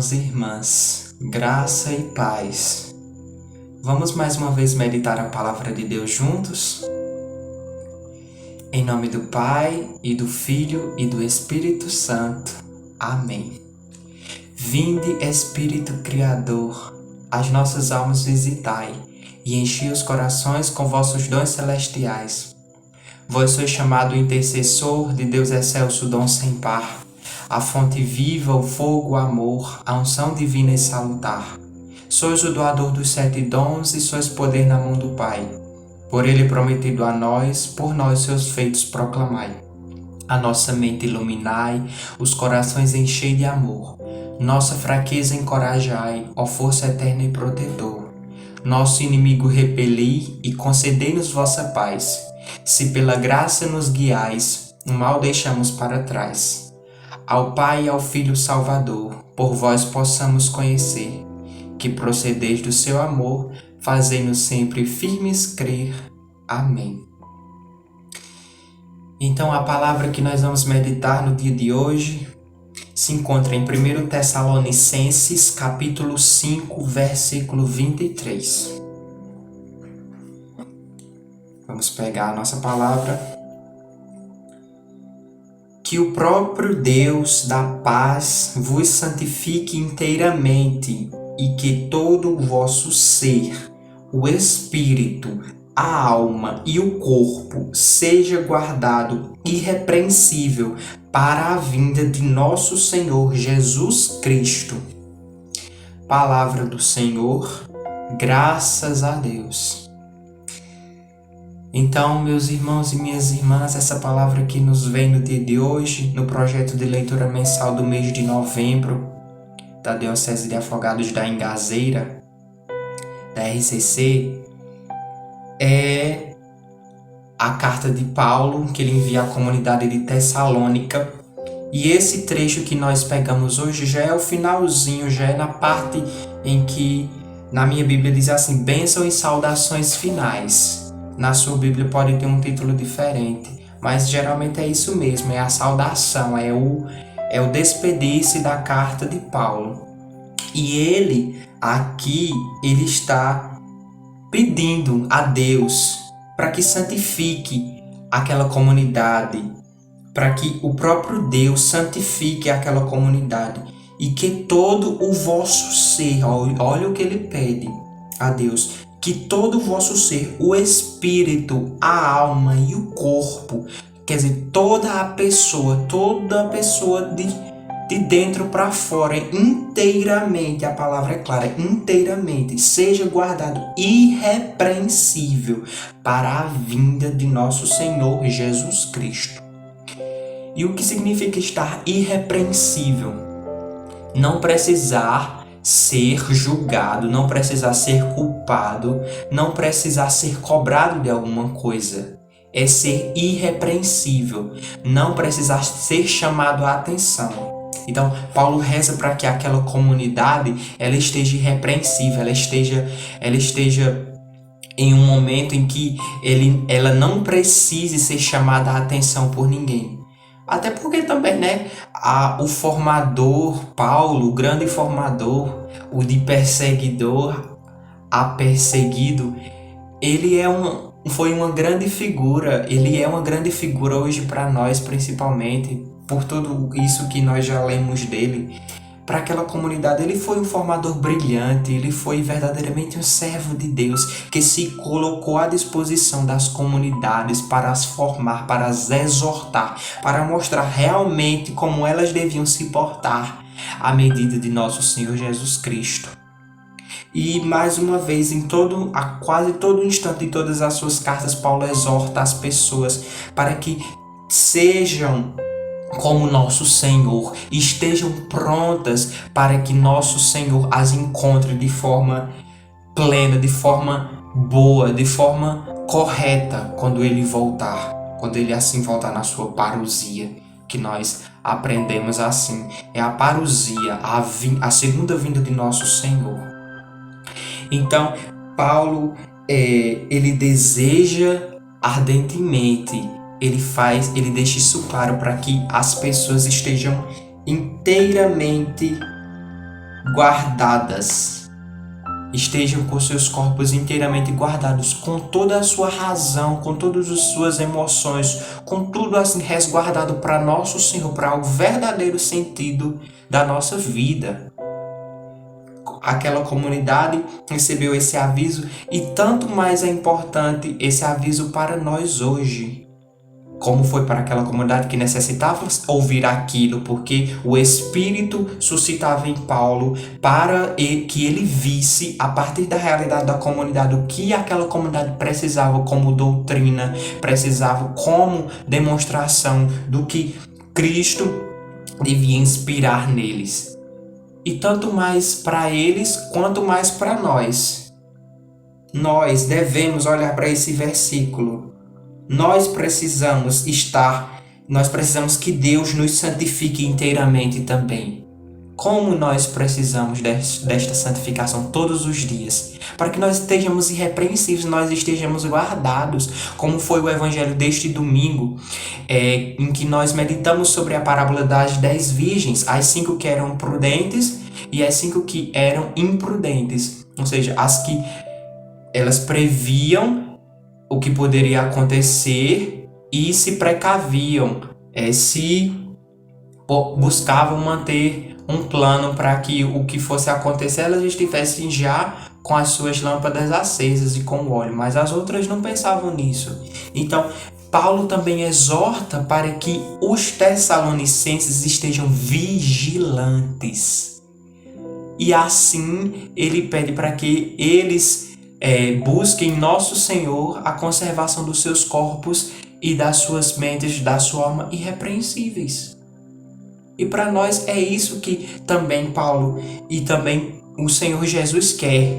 irmãos e irmãs, graça e paz. Vamos mais uma vez meditar a palavra de Deus juntos? Em nome do Pai, e do Filho, e do Espírito Santo. Amém. Vinde, Espírito Criador, as nossas almas visitai, e enchi os corações com vossos dons celestiais. Vós sois chamado intercessor de Deus excelso, dom sem par, a fonte viva, o fogo, o amor, a unção divina e salutar. Sois o doador dos 7 dons e sois poder na mão do Pai. Por ele prometido a nós, por nós seus feitos proclamai. A nossa mente iluminai, os corações enchei de amor. Nossa fraqueza encorajai, ó força eterna e protetor. Nosso inimigo repeli e concedei-nos vossa paz. Se pela graça nos guiais, o mal deixamos para trás. Ao Pai e ao Filho Salvador, por vós possamos conhecer, que procedeis do seu amor, fazei-nos sempre firmes crer. Amém. Então a palavra que nós vamos meditar no dia de hoje se encontra em 1 Tessalonicenses, capítulo 5, versículo 23. Vamos pegar a nossa palavra. Que o próprio Deus da paz vos santifique inteiramente e que todo o vosso ser, o espírito, a alma e o corpo seja guardado irrepreensível para a vinda de nosso Senhor Jesus Cristo. Palavra do Senhor, graças a Deus. Então, meus irmãos e minhas irmãs, essa palavra que nos vem no dia de hoje, no projeto de leitura mensal do mês de novembro, da Diocese de Afogados da Ingazeira, da RCC, é a carta de Paulo, que ele envia à comunidade de Tessalônica. E esse trecho que nós pegamos hoje já é o finalzinho, já é na parte em que, na minha Bíblia diz assim, bênção e saudações finais. Na sua Bíblia pode ter um título diferente, mas geralmente é isso mesmo, é a saudação, é o despedir-se da carta de Paulo. E ele está pedindo a Deus para que santifique aquela comunidade, para que o próprio Deus santifique aquela comunidade e que todo o vosso ser, olha o que ele pede a Deus, que todo o vosso ser, o espírito, a alma e o corpo, quer dizer, toda a pessoa de dentro para fora, inteiramente, a palavra é clara, inteiramente, seja guardado irrepreensível para a vinda de nosso Senhor Jesus Cristo. E o que significa estar irrepreensível? Não precisar ser julgado, não precisar ser culpado, não precisar ser cobrado de alguma coisa. É ser irrepreensível, não precisar ser chamado a atenção. Então, Paulo reza para que aquela comunidade ela esteja irrepreensível, ela esteja em um momento em que ela não precise ser chamada a atenção por ninguém. Até porque também, o formador, Paulo, o grande formador, o de perseguidor a perseguido, ele foi uma grande figura, ele é uma grande figura hoje para nós, principalmente, por tudo isso que nós já lemos dele. Para aquela comunidade, ele foi um formador brilhante, ele foi verdadeiramente um servo de Deus que se colocou à disposição das comunidades para as formar, para as exortar, para mostrar realmente como elas deviam se portar à medida de nosso Senhor Jesus Cristo. E mais uma vez, a quase todo instante, em todas as suas cartas, Paulo exorta as pessoas para que sejam como nosso Senhor, estejam prontas para que nosso Senhor as encontre de forma plena, de forma boa, de forma correta quando ele voltar, quando ele assim voltar na sua parousia, que nós aprendemos assim, é a parousia, a segunda vinda de nosso Senhor. Então, Paulo, ele deseja ardentemente, ele deixa isso claro para que as pessoas estejam inteiramente guardadas. Estejam com seus corpos inteiramente guardados, com toda a sua razão, com todas as suas emoções, com tudo assim resguardado para nosso Senhor, para o verdadeiro sentido da nossa vida. Aquela comunidade recebeu esse aviso e tanto mais é importante esse aviso para nós hoje. Como foi para aquela comunidade que necessitava ouvir aquilo, porque o Espírito suscitava em Paulo para que ele visse, a partir da realidade da comunidade, o que aquela comunidade precisava como doutrina, precisava como demonstração do que Cristo devia inspirar neles. E tanto mais para eles, quanto mais para nós. Nós devemos olhar para esse versículo. Nós precisamos que Deus nos santifique inteiramente também. Como nós precisamos desta santificação todos os dias, para que nós estejamos irrepreensíveis, nós estejamos guardados, como foi o evangelho deste domingo, em que nós meditamos sobre a parábola das 10 virgens, as 5 que eram prudentes e as 5 que eram imprudentes, ou seja, as que elas previam o que poderia acontecer e se precaviam, se buscavam manter um plano para que o que fosse acontecer elas estivessem já com as suas lâmpadas acesas e com óleo, mas as outras não pensavam nisso. Então, Paulo também exorta para que os tessalonicenses estejam vigilantes. E assim ele pede para que eles busquem nosso Senhor a conservação dos seus corpos e das suas mentes, da sua alma irrepreensíveis. E para nós é isso que também Paulo e também o Senhor Jesus quer,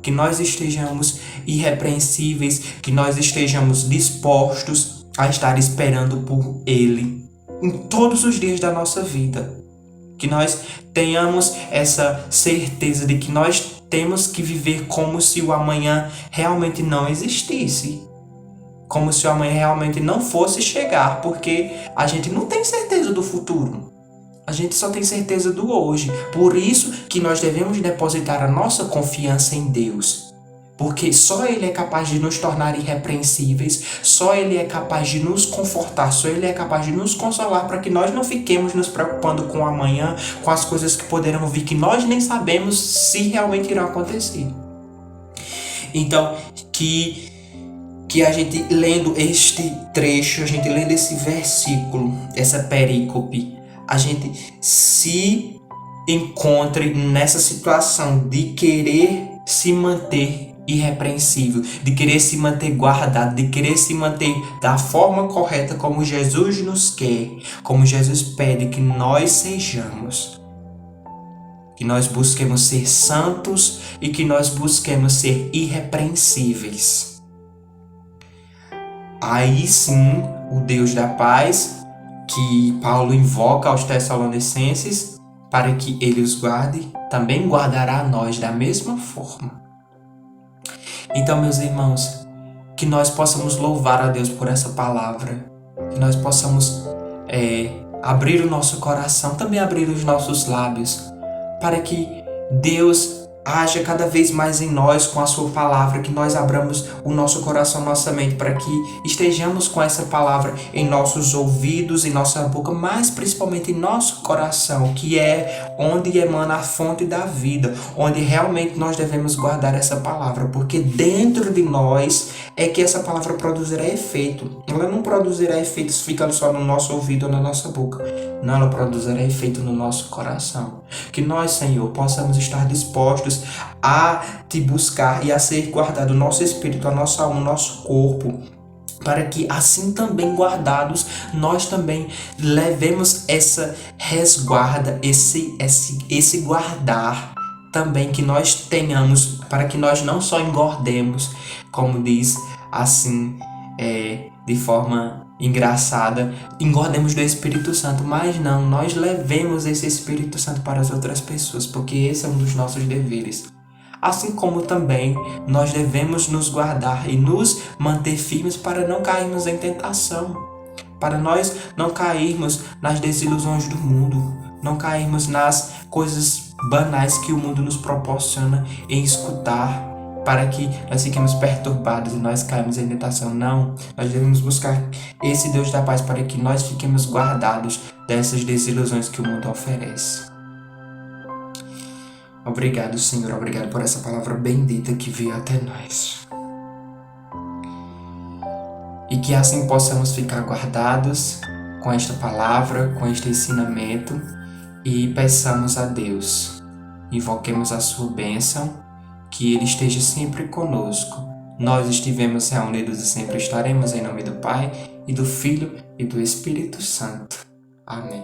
que nós estejamos irrepreensíveis, que nós estejamos dispostos a estar esperando por Ele em todos os dias da nossa vida. Que nós tenhamos essa certeza de que nós temos que viver como se o amanhã realmente não existisse. Como se o amanhã realmente não fosse chegar, porque a gente não tem certeza do futuro. A gente só tem certeza do hoje. Por isso que nós devemos depositar a nossa confiança em Deus. Porque só Ele é capaz de nos tornar irrepreensíveis, só Ele é capaz de nos confortar, só Ele é capaz de nos consolar para que nós não fiquemos nos preocupando com o amanhã, com as coisas que poderão vir, que nós nem sabemos se realmente irão acontecer. Então, que a gente lendo este trecho, a gente lendo esse versículo, essa perícope, a gente se encontre nessa situação de querer se manter irrepreensível, de querer se manter guardado, de querer se manter da forma correta como Jesus nos quer, como Jesus pede que nós sejamos. Que nós busquemos ser santos e que nós busquemos ser irrepreensíveis. Aí sim, o Deus da paz, que Paulo invoca aos Tessalonicenses para que ele os guarde, também guardará a nós da mesma forma. Então, meus irmãos, que nós possamos louvar a Deus por essa palavra, que nós possamos abrir o nosso coração, também abrir os nossos lábios, para que Deus haja cada vez mais em nós com a sua palavra, que nós abramos o nosso coração, nossa mente, para que estejamos com essa palavra em nossos ouvidos, em nossa boca, mas principalmente em nosso coração, que é onde emana a fonte da vida, onde realmente nós devemos guardar essa palavra, porque dentro de nós é que essa palavra produzirá efeito. Ela não produzirá efeitos ficando só no nosso ouvido ou na nossa boca. Não, ela produzirá efeito no nosso coração. Que nós, Senhor, possamos estar dispostos a te buscar e a ser guardado o nosso espírito, a nossa alma, o nosso corpo, para que assim também guardados, nós também levemos essa resguarda, esse guardar também que nós tenhamos, para que nós não só engordemos, como diz assim, de forma engraçada, engordemos do Espírito Santo, mas não, nós levemos esse Espírito Santo para as outras pessoas, porque esse é um dos nossos deveres. Assim como também nós devemos nos guardar e nos manter firmes para não cairmos em tentação, para nós não cairmos nas desilusões do mundo, não cairmos nas coisas banais que o mundo nos proporciona em escutar, para que nós fiquemos perturbados e nós caímos em tentação. Não, nós devemos buscar esse Deus da paz para que nós fiquemos guardados dessas desilusões que o mundo oferece. Obrigado, Senhor, obrigado por essa palavra bendita que veio até nós. E que assim possamos ficar guardados com esta palavra, com este ensinamento, e peçamos a Deus, invoquemos a sua bênção, que Ele esteja sempre conosco. Nós estivemos reunidos e sempre estaremos, em nome do Pai, e do Filho, e do Espírito Santo. Amém.